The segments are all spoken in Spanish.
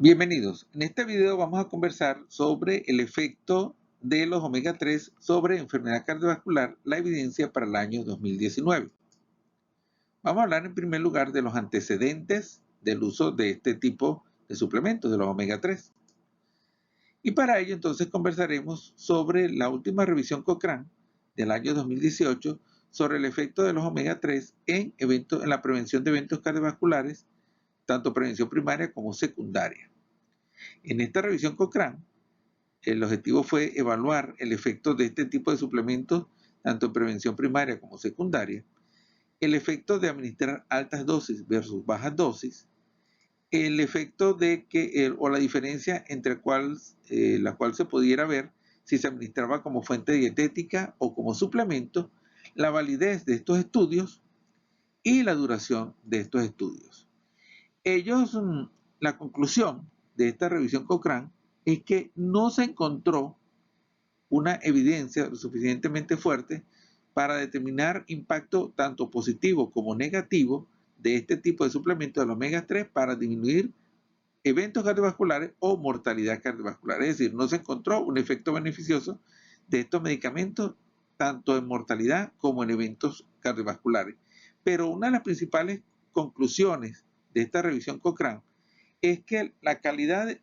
Bienvenidos. En este video vamos a conversar sobre el efecto de los omega 3 sobre enfermedad cardiovascular, la evidencia para el año 2019. Vamos a hablar en primer lugar de los antecedentes del uso de este tipo de suplementos, de los omega 3. Y para ello entonces conversaremos sobre la última revisión Cochrane del año 2018 sobre el efecto de los omega 3 en la prevención de eventos cardiovasculares, tanto prevención primaria como secundaria. En esta revisión Cochrane, el objetivo fue evaluar el efecto de este tipo de suplementos, tanto en prevención primaria como secundaria, el efecto de administrar altas dosis versus bajas dosis, el efecto de o la diferencia entre la cual se pudiera ver si se administraba como fuente dietética o como suplemento, la validez de estos estudios y la duración de estos estudios. La conclusión de esta revisión Cochrane es que no se encontró una evidencia lo suficientemente fuerte para determinar impacto tanto positivo como negativo de este tipo de suplementos del omega 3 para disminuir eventos cardiovasculares o mortalidad cardiovascular. Es decir, no se encontró un efecto beneficioso de estos medicamentos tanto en mortalidad como en eventos cardiovasculares. Pero una de las principales conclusiones de esta revisión Cochrane es que la cantidad de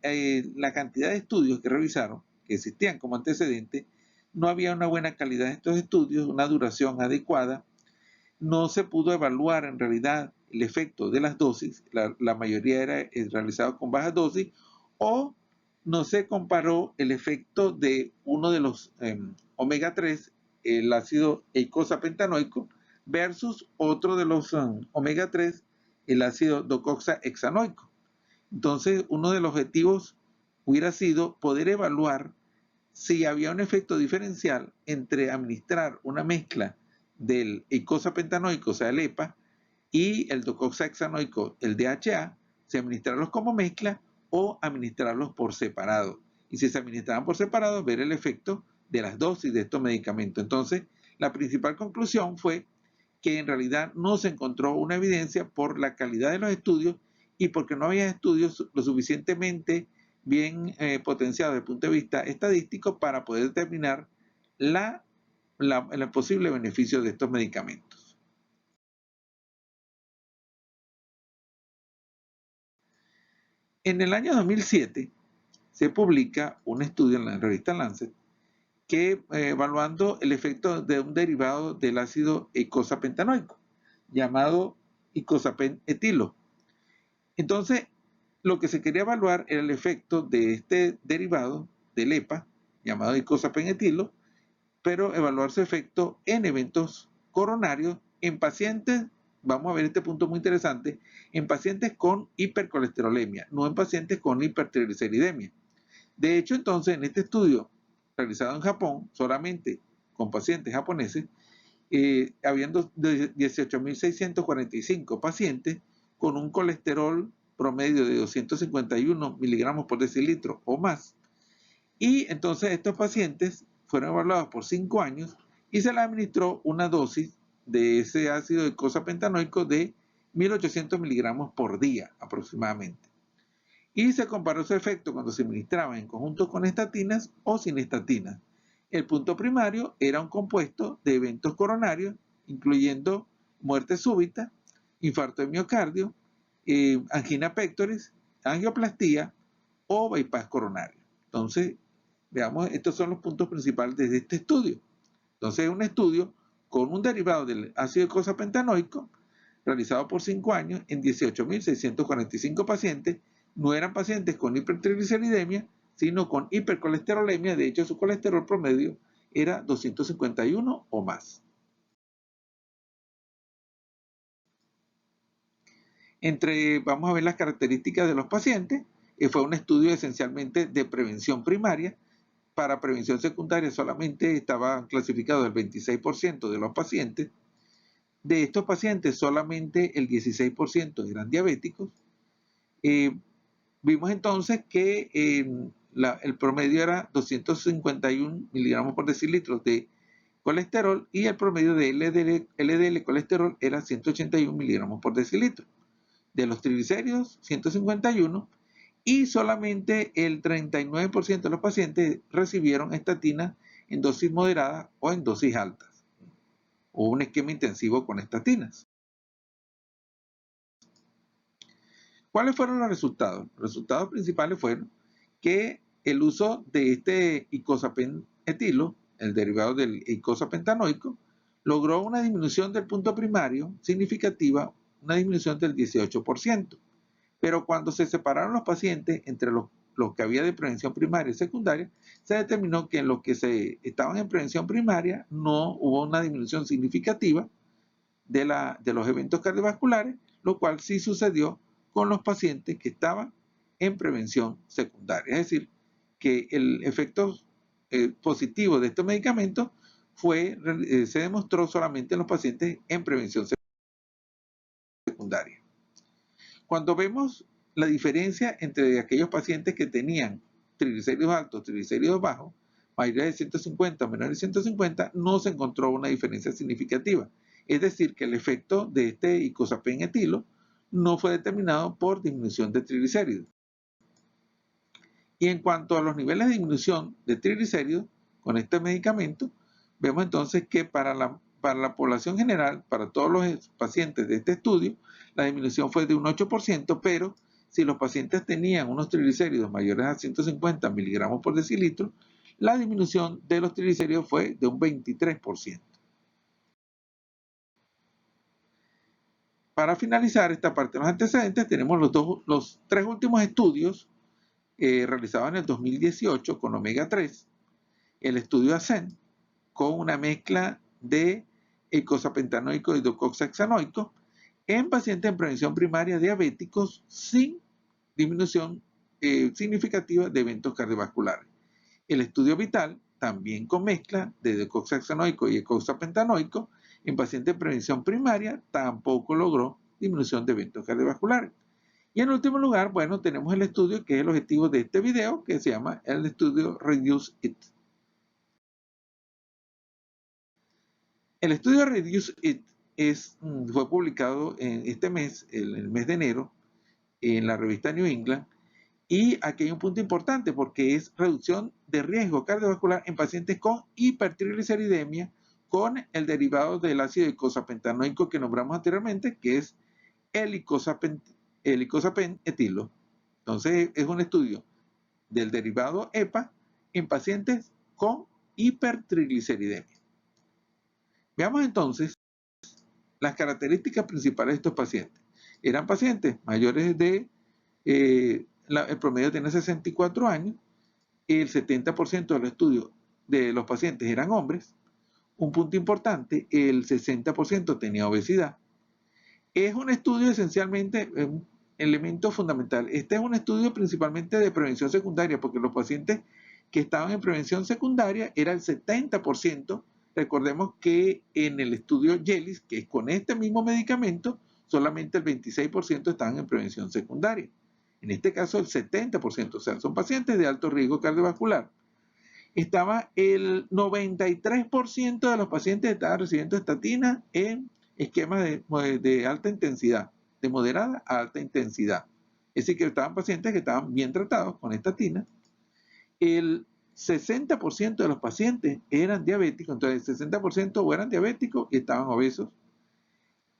estudios que revisaron, que existían como antecedente, no había una buena calidad de estos estudios, una duración adecuada, no se pudo evaluar en realidad el efecto de las dosis, la mayoría era realizado con bajas dosis, o no se comparó el efecto de uno de los omega 3, el ácido eicosapentaenoico, versus otro de los omega 3, el ácido docoxahexanoico. Entonces, uno de los objetivos hubiera sido poder evaluar si había un efecto diferencial entre administrar una mezcla del eicosapentaenoico, o sea, el EPA, y el docoxahexanoico, el DHA, si administrarlos como mezcla o administrarlos por separado. Y si se administraban por separado, ver el efecto de las dosis de estos medicamentos. Entonces, la principal conclusión fue que en realidad no se encontró una evidencia por la calidad de los estudios y porque no había estudios lo suficientemente bien potenciados desde el punto de vista estadístico para poder determinar el posible beneficio de estos medicamentos. En el año 2007 se publica un estudio en la revista Lancet que evaluando el efecto de un derivado del ácido eicosapentaenoico llamado icosapenetilo. Entonces, lo que se quería evaluar era el efecto de este derivado del EPA, llamado icosapenetilo, pero evaluar su efecto en eventos coronarios en pacientes, vamos a ver este punto muy interesante, en pacientes con hipercolesterolemia, no en pacientes con hipertrigliceridemia. De hecho, entonces, en este estudio realizado en Japón, solamente con pacientes japoneses, habían 18.645 pacientes con un colesterol promedio de 251 miligramos por decilitro o más. Y entonces estos pacientes fueron evaluados por 5 años y se les administró una dosis de ese ácido eicosapentaenoico de 1.800 miligramos por día aproximadamente. Y se comparó su efecto cuando se administraban en conjunto con estatinas o sin estatinas. El punto primario era un compuesto de eventos coronarios, incluyendo muerte súbita, infarto de miocardio, angina pectoris, angioplastía o bypass coronario. Entonces, veamos, estos son los puntos principales de este estudio. Entonces, es un estudio con un derivado del ácido eicosapentaenoico realizado por 5 años en 18.645 pacientes. No eran pacientes con hipertrigliceridemia, sino con hipercolesterolemia. De hecho, su colesterol promedio era 251 o más. Vamos a ver las características de los pacientes. Fue un estudio esencialmente de prevención primaria. Para prevención secundaria solamente estaba clasificado el 26% de los pacientes. De estos pacientes, solamente el 16% eran diabéticos. Vimos entonces que el promedio era 251 miligramos por decilitro de colesterol y el promedio de LDL colesterol era 181 miligramos por decilitro. De los triglicéridos, 151, y solamente el 39% de los pacientes recibieron estatina en dosis moderadas o en dosis altas. Hubo un esquema intensivo con estatinas. ¿Cuáles fueron los resultados? Los resultados principales fueron que el uso de este icosapent etilo, el derivado del icosapentanoico, logró una disminución del punto primario significativa, una disminución del 18%. Pero cuando se separaron los pacientes entre los que había de prevención primaria y secundaria, se determinó que en los que estaban en prevención primaria no hubo una disminución significativa de los eventos cardiovasculares, lo cual sí sucedió con los pacientes que estaban en prevención secundaria. Es decir, que el efecto positivo de estos medicamentos se demostró solamente en los pacientes en prevención secundaria. Cuando vemos la diferencia entre aquellos pacientes que tenían triglicéridos altos, triglicéridos bajos, mayoría de 150 o menores de 150, no se encontró una diferencia significativa. Es decir, que el efecto de este icosapent etilo no fue determinado por disminución de triglicéridos. Y en cuanto a los niveles de disminución de triglicéridos con este medicamento, vemos entonces que para la población general, para todos los pacientes de este estudio, la disminución fue de un 8%, pero si los pacientes tenían unos triglicéridos mayores a 150 miligramos por decilitro, la disminución de los triglicéridos fue de un 23%. Para finalizar esta parte de los antecedentes, tenemos los tres últimos estudios realizados en el 2018 con omega 3, el estudio ASCEND, con una mezcla de icosapentanoico y docoxaxanoico en pacientes en prevención primaria diabéticos sin disminución significativa de eventos cardiovasculares. El estudio vital, también con mezcla de docoxaxanoico y icosapentanoico en pacientes en prevención primaria, tampoco logró disminución de eventos cardiovasculares. Y en último lugar, bueno, tenemos el estudio que es el objetivo de este video, que se llama el estudio REDUCE-IT. El estudio REDUCE-IT fue publicado en este mes, el mes de enero, en la revista New England, y aquí hay un punto importante porque es reducción de riesgo cardiovascular en pacientes con hipertrigliceridemia con el derivado del ácido icosapentanoico que nombramos anteriormente, que es el icosapent etilo. Entonces es un estudio del derivado EPA en pacientes con hipertrigliceridemia. Veamos entonces las características principales de estos pacientes. Eran pacientes mayores de, el promedio tiene 64 años, el 70% del estudio de los pacientes eran hombres. Un punto importante, el 60% tenía obesidad. Es un estudio esencialmente, un elemento fundamental. Este es un estudio principalmente de prevención secundaria, porque los pacientes que estaban en prevención secundaria era el 70%. Recordemos que en el estudio YELIS, que es con este mismo medicamento, solamente el 26% estaban en prevención secundaria. En este caso el 70%, o sea, son pacientes de alto riesgo cardiovascular. Estaba el 93% de los pacientes que estaban recibiendo estatina en esquemas de alta intensidad, de moderada a alta intensidad. Es decir, que estaban pacientes que estaban bien tratados con estatina. El 60% de los pacientes eran diabéticos, entonces el 60% o eran diabéticos y estaban obesos.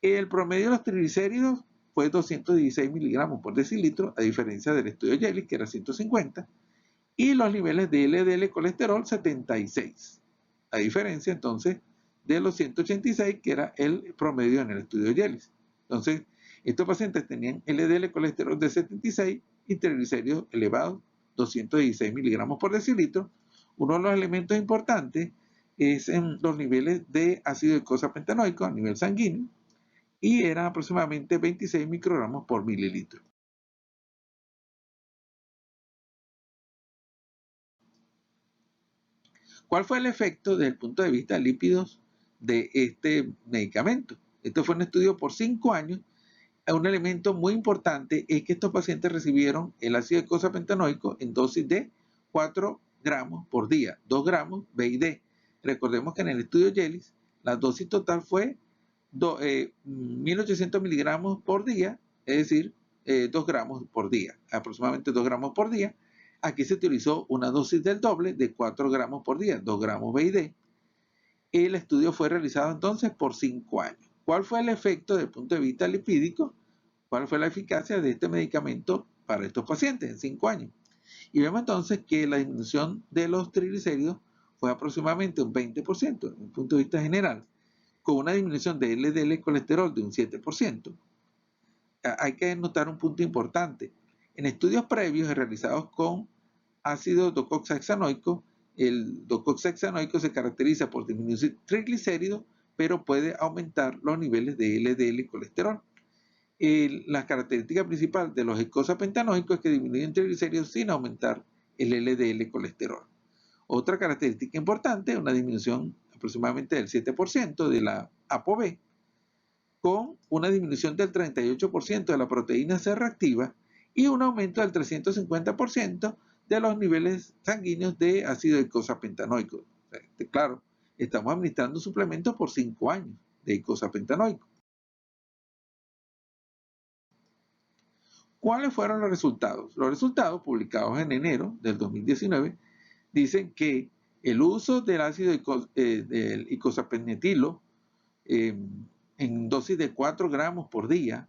El promedio de los triglicéridos fue 216 miligramos por decilitro, a diferencia del estudio YELIS, que era 150. Y los niveles de LDL colesterol 76, a diferencia entonces de los 186 que era el promedio en el estudio YELIS. Entonces, estos pacientes tenían LDL colesterol de 76 y triglicéridos elevados, 216 miligramos por decilitro. Uno de los elementos importantes es en los niveles de ácido icosapentanoico a nivel sanguíneo y eran aproximadamente 26 microgramos por mililitro. ¿Cuál fue el efecto desde el punto de vista de lípidos de este medicamento? Esto fue un estudio por 5 años. Un elemento muy importante es que estos pacientes recibieron el ácido icosapentanoico en dosis de 4 gramos por día, 2 gramos BID. Recordemos que en el estudio YELIS la dosis total fue 1800 miligramos por día, es decir, 2 gramos por día, aproximadamente 2 gramos por día. Aquí se utilizó una dosis del doble de 4 gramos por día, 2 gramos BID. El estudio fue realizado entonces por 5 años. ¿Cuál fue el efecto desde el punto de vista lipídico? ¿Cuál fue la eficacia de este medicamento para estos pacientes en 5 años? Y vemos entonces que la disminución de los triglicéridos fue aproximadamente un 20% desde un punto de vista general, con una disminución de LDL colesterol de un 7%. Hay que notar un punto importante. En estudios previos realizados con ácido docoxahexanoico, el docoxahexanoico se caracteriza por disminuir triglicéridos, pero puede aumentar los niveles de LDL y colesterol. La característica principal de los eicosapentanoicos es que disminuyen triglicéridos sin aumentar el LDL colesterol. Otra característica importante es una disminución aproximadamente del 7% de la ApoB, con una disminución del 38% de la proteína C reactiva y un aumento del 350% de los niveles sanguíneos de ácido eicosapentanoico. Claro, estamos administrando suplementos por 5 años de eicosapentanoico. ¿Cuáles fueron los resultados? Los resultados publicados en enero del 2019 dicen que el uso del ácido del icosapentilo en dosis de 4 gramos por día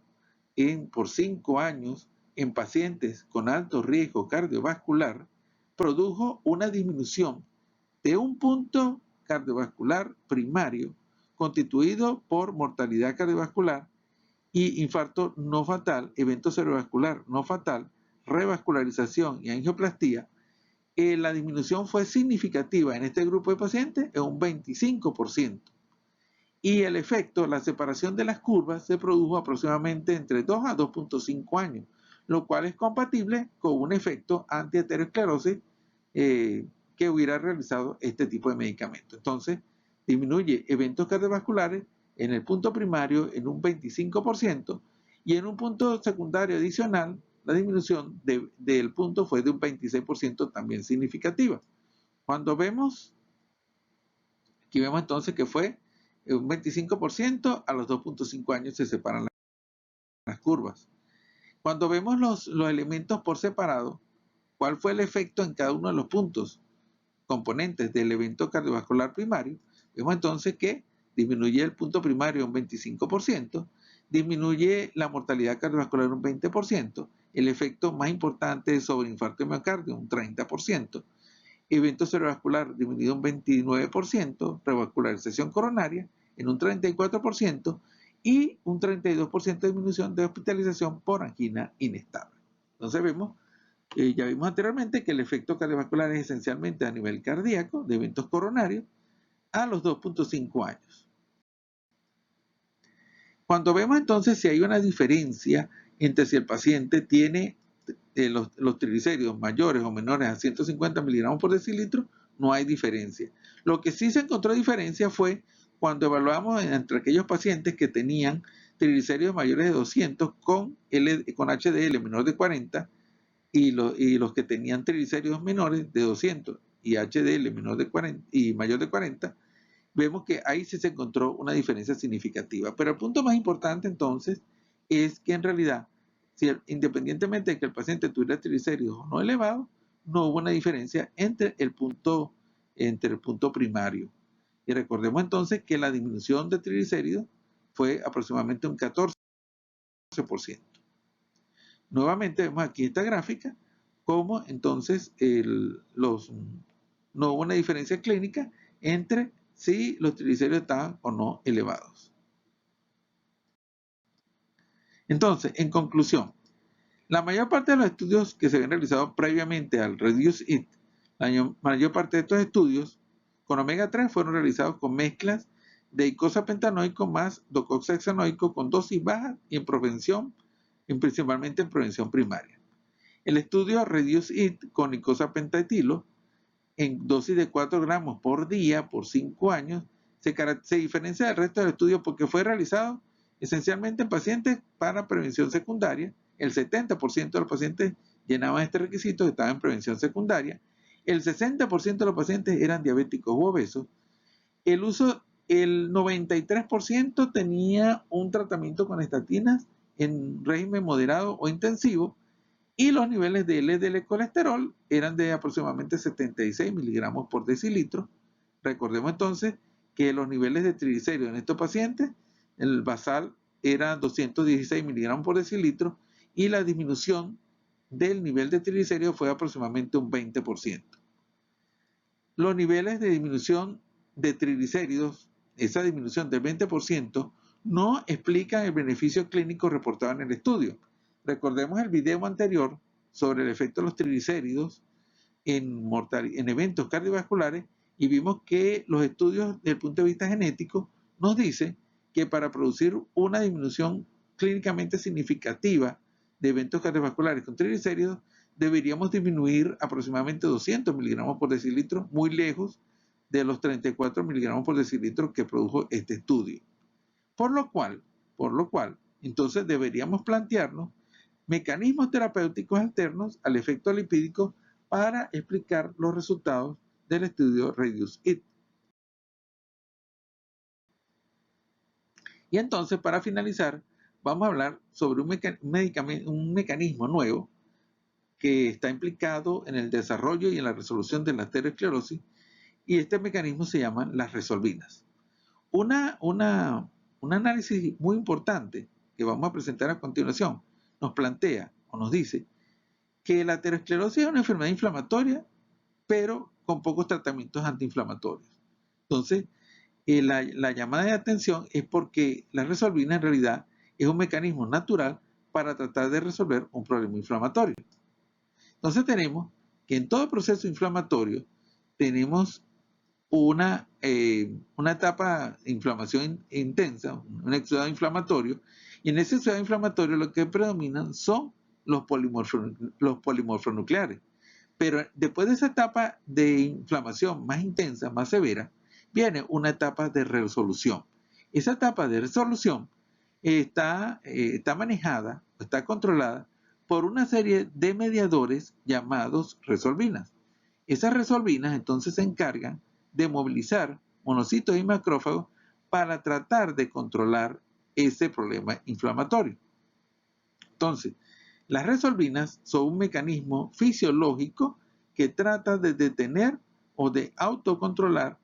por 5 años en pacientes con alto riesgo cardiovascular produjo una disminución de un punto cardiovascular primario constituido por mortalidad cardiovascular y infarto no fatal, evento cerebrovascular no fatal, revascularización y angioplastía. La disminución fue significativa en este grupo de pacientes en un 25%. Y el efecto, la separación de las curvas, se produjo aproximadamente entre 2 a 2.5 años, lo cual es compatible con un efecto antiaterosclerosis que hubiera realizado este tipo de medicamento. Entonces, disminuye eventos cardiovasculares en el punto primario en un 25% y en un punto secundario adicional, la disminución del punto fue de un 26% también significativa. Cuando vemos, aquí vemos entonces que fue un 25%, a los 2.5 años se separan las curvas. Cuando vemos los elementos por separado, ¿cuál fue el efecto en cada uno de los puntos componentes del evento cardiovascular primario? Vemos entonces que disminuye el punto primario un 25%, disminuye la mortalidad cardiovascular un 20%, el efecto más importante es sobre infarto de miocardio un 30%, evento cerebrovascular disminuido un 29%, revascularización coronaria en un 34% y un 32% de disminución de hospitalización por angina inestable. Entonces vemos, ya vimos anteriormente que el efecto cardiovascular es esencialmente a nivel cardíaco, de eventos coronarios, a los 2.5 años. Cuando vemos entonces si hay una diferencia entre si el paciente tiene los triglicéridos mayores o menores a 150 miligramos por decilitro, no hay diferencia. Lo que sí se encontró diferencia fue cuando evaluamos entre aquellos pacientes que tenían triglicéridos mayores de 200 con HDL menor de 40 y los que tenían triglicéridos menores de 200 y HDL menor de 40 y mayor de 40, vemos que ahí sí se encontró una diferencia significativa. Pero el punto más importante entonces es que en realidad, independientemente de que el paciente tuviera triglicéridos o no elevados, no hubo una diferencia entre el punto primario. Y recordemos entonces que la disminución de triglicéridos fue aproximadamente un 14%. Nuevamente vemos aquí esta gráfica cómo entonces no hubo una diferencia clínica entre si los triglicéridos estaban o no elevados. Entonces, en conclusión, la mayor parte de los estudios que se habían realizado previamente al REDUCE-IT, la mayor parte de estos estudios con omega 3 fueron realizados con mezclas de eicosapentanoico más docoxahexanoico con dosis bajas y principalmente en prevención primaria. El estudio REDUCE-IT con eicosapentaetilo en dosis de 4 gramos por día por 5 años se diferencia del resto del estudio porque fue realizado esencialmente en pacientes para prevención secundaria. El 70% de los pacientes llenaban este requisito, que estaban en prevención secundaria. El 60% de los pacientes eran diabéticos u obesos. El 93% tenía un tratamiento con estatinas en régimen moderado o intensivo, y los niveles de LDL colesterol eran de aproximadamente 76 miligramos por decilitro. Recordemos entonces que los niveles de triglicéridos en estos pacientes, el basal era 216 miligramos por decilitro y la disminución del nivel de triglicéridos fue aproximadamente un 20%. Los niveles de disminución de triglicéridos, esa disminución del 20%, no explican el beneficio clínico reportado en el estudio. Recordemos el video anterior sobre el efecto de los triglicéridos en eventos cardiovasculares y vimos que los estudios desde el punto de vista genético nos dicen que para producir una disminución clínicamente significativa de eventos cardiovasculares con triglicéridos deberíamos disminuir aproximadamente 200 miligramos por decilitro, muy lejos de los 34 miligramos por decilitro que produjo este estudio. Por lo cual, entonces deberíamos plantearnos mecanismos terapéuticos alternos al efecto lipídico para explicar los resultados del estudio REDUCE-IT. Y entonces, para finalizar, vamos a hablar sobre un mecanismo nuevo que está implicado en el desarrollo y en la resolución de la arteriosclerosis, y este mecanismo se llama las resolvinas. Un análisis muy importante que vamos a presentar a continuación nos plantea o nos dice que la aterosclerosis es una enfermedad inflamatoria, pero con pocos tratamientos antiinflamatorios. Entonces, la llamada de atención es porque la resolvina en realidad es un mecanismo natural para tratar de resolver un problema inflamatorio. Entonces tenemos que en todo proceso inflamatorio tenemos una etapa de inflamación intensa, un exudado inflamatorio, y en ese exudado inflamatorio lo que predominan son los polimorfonucleares. Pero después de esa etapa de inflamación más intensa, más severa, viene una etapa de resolución. Esa etapa de resolución está manejada, está controlada por una serie de mediadores llamados resolvinas. Esas resolvinas entonces se encargan de movilizar monocitos y macrófagos para tratar de controlar ese problema inflamatorio. Entonces, las resolvinas son un mecanismo fisiológico que trata de detener o de autocontrolar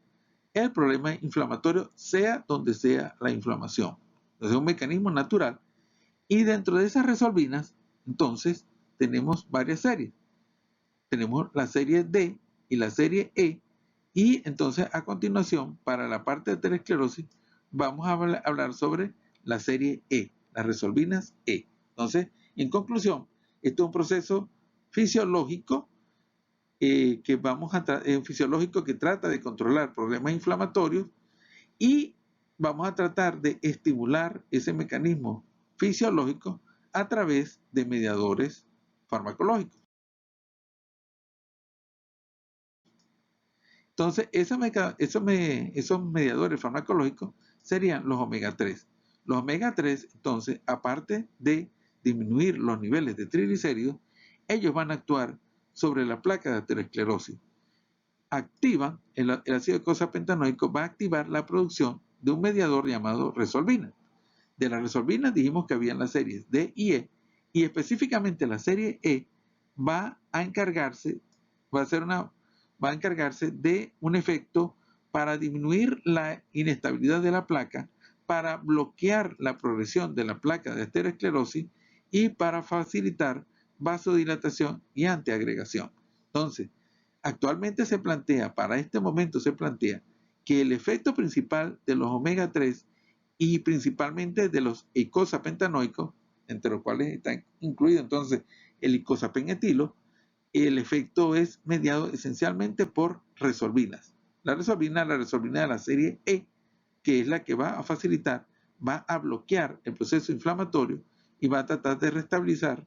el problema inflamatorio, sea donde sea la inflamación. Entonces, es un mecanismo natural. Y dentro de esas resolvinas, entonces, tenemos varias series. Tenemos la serie D y la serie E. Y entonces, a continuación, para la parte de aterosclerosis, vamos a hablar sobre la serie E, las resolvinas E. Entonces, en conclusión, esto es un proceso fisiológico fisiológico que trata de controlar problemas inflamatorios y vamos a tratar de estimular ese mecanismo fisiológico a través de mediadores farmacológicos. Entonces, esos mediadores farmacológicos serían los omega 3. Los omega 3, entonces, aparte de disminuir los niveles de triglicéridos, ellos van a actuar sobre la placa de aterosclerosis. Activan, el ácido eicosapentanoico va a activar la producción de un mediador llamado resolvina. De las resolvinas dijimos que había en las series D y E, y específicamente la serie E va a encargarse de un efecto para disminuir la inestabilidad de la placa, para bloquear la progresión de la placa de aterosclerosis y para facilitar vasodilatación y antiagregación. Entonces, actualmente para este momento se plantea que el efecto principal de los omega 3 y principalmente de los eicosapentanoicos, entre los cuales está incluido entonces el eicosapent-etilo, el efecto es mediado esencialmente por resolvinas. La resolvina de la serie E, que es la que va a facilitar, va a bloquear el proceso inflamatorio y va a tratar de restablecer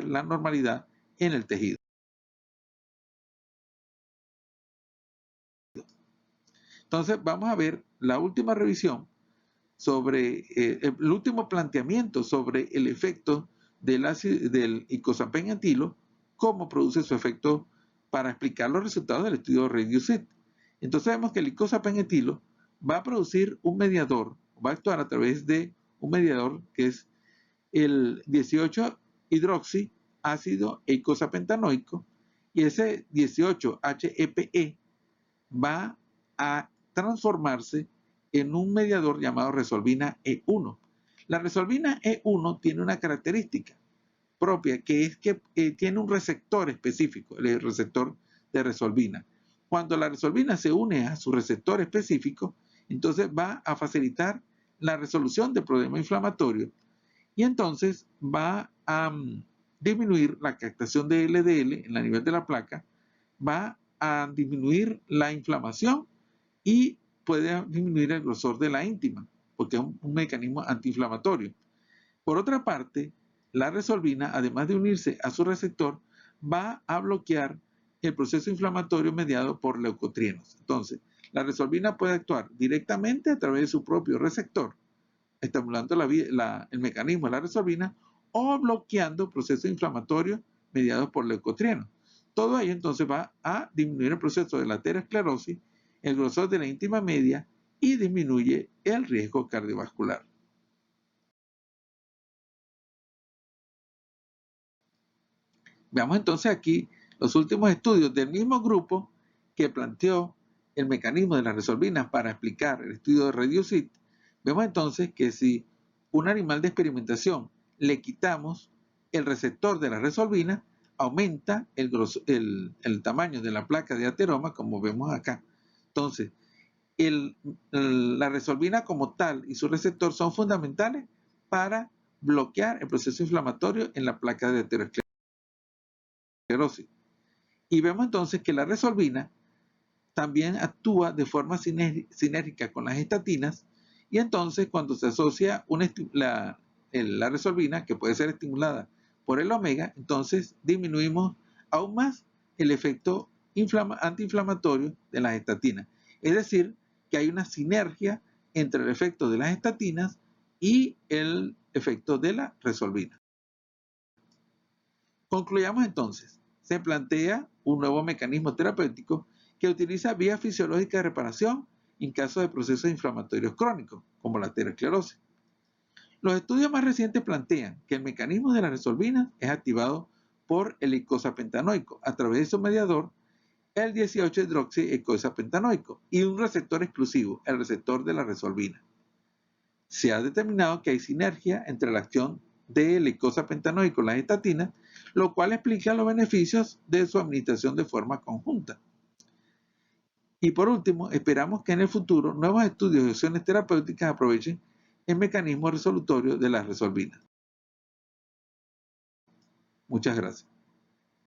la normalidad en el tejido. Entonces vamos a ver la última revisión sobre el último planteamiento sobre el efecto del eicosapent-etilo, cómo produce su efecto para explicar los resultados del estudio REDUCE-IT. Entonces vemos que el eicosapent-etilo va a producir un mediador, va a actuar a través de un mediador que es el 18-hidroxiácido eicosapentanoico, y ese 18-HEPE va a transformarse en un mediador llamado resolvina E1. La resolvina E1 tiene una característica propia, que es que tiene un receptor específico, el receptor de resolvina. Cuando la resolvina se une a su receptor específico, entonces va a facilitar la resolución del problema inflamatorio y entonces va a disminuir la captación de LDL en el nivel de la placa, va a disminuir la inflamación y puede disminuir el grosor de la íntima, porque es un mecanismo antiinflamatorio. Por otra parte, la resolvina, además de unirse a su receptor, va a bloquear el proceso inflamatorio mediado por leucotrienos. Entonces, la resolvina puede actuar directamente a través de su propio receptor, estimulando el mecanismo de la resolvina, o bloqueando procesos inflamatorios mediados por leucotrienos. Todo ello entonces va a disminuir el proceso de la aterosclerosis, el grosor de la íntima media y disminuye el riesgo cardiovascular. Veamos entonces aquí los últimos estudios del mismo grupo que planteó el mecanismo de las resolvinas para explicar el estudio de REDUCE-IT. Vemos entonces que si un animal de experimentación le quitamos el receptor de la resolvina, aumenta el tamaño de la placa de ateroma, como vemos acá. Entonces, la resolvina como tal y su receptor son fundamentales para bloquear el proceso inflamatorio en la placa de aterosclerosis. Y vemos entonces que la resolvina también actúa de forma sinérgica con las estatinas, y entonces cuando se asocia la resolvina, que puede ser estimulada por el omega, entonces disminuimos aún más el efecto antiinflamatorio de las estatinas. Es decir, que hay una sinergia entre el efecto de las estatinas y el efecto de la resolvina. Concluyamos entonces. Se plantea un nuevo mecanismo terapéutico que utiliza vías fisiológicas de reparación en caso de procesos inflamatorios crónicos, como la aterosclerosis. Los estudios más recientes plantean que el mecanismo de la resolvina es activado por el eicosapentanoico a través de su mediador, el 18-hidroxieicosapentanoico, y un receptor exclusivo, el receptor de la resolvina. Se ha determinado que hay sinergia entre la acción del eicosapentanoico y las estatinas, lo cual explica los beneficios de su administración de forma conjunta. Y por último, esperamos que en el futuro nuevos estudios de opciones terapéuticas aprovechen el mecanismo resolutorio de las resolvinas. Muchas gracias.